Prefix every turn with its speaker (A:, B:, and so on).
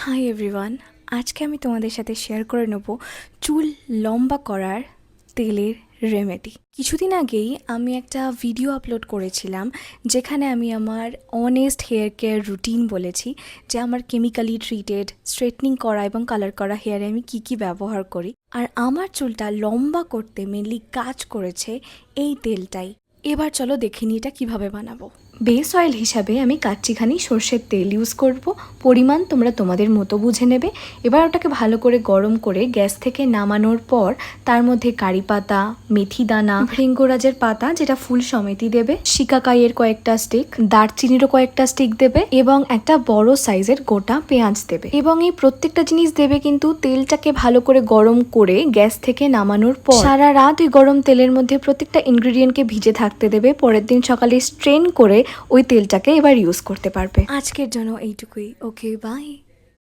A: Hi everyone, আজকে আমি তোমাদের সাথে শেয়ার করে নেব চুল লম্বা করার তেলের রেমেডি। কিছুদিন আগেই আমি একটা ভিডিও আপলোড করেছিলাম যেখানে আমি আমার অনেস্ট হেয়ার কেয়ার রুটিন বলেছি, যে আমার কেমিক্যালি ট্রিটেড স্ট্রেটনিং করা এবং কালার করা হেয়ারে আমি কি কি ব্যবহার করি। আর আমার চুলটা লম্বা করতে মেনলি কাজ করেছে এই তেলটাই। এবার চলো দেখে নিই এটা কীভাবে বানাবো। বেস অয়েল হিসাবে আমি কাচ্চিঘানি সর্ষের তেল ইউজ করব। পরিমাণ তোমরা তোমাদের মতো বুঝে নেবে। এবার ওটাকে ভালো করে গরম করে গ্যাস থেকে নামানোর পর তার মধ্যে কারি পাতা, মেথি দানা, ভৃঙ্গরাজের পাতা যেটা ফুল সমেতই দেবে, শিকাকাইয়ের কয়েকটা স্টিক, দারচিনিরও কয়েকটা স্টিক দেবে এবং একটা বড় সাইজের গোটা পেঁয়াজ দেবে। এবং এই প্রত্যেকটা জিনিস দেবে কিন্তু তেলটাকে ভালো করে গরম করে গ্যাস থেকে নামানোর পর সারা রাত ওই গরম তেলের মধ্যে প্রত্যেকটা ইনগ্রিডিয়েন্টকে ভিজে থাকতে দেবে। পরের দিন সকালে স্ট্রেন করে ওই তেলটাকে এবার ইউজ করতে পারবে। আজকের জন্য এইটুকুই। ওকে, বাই।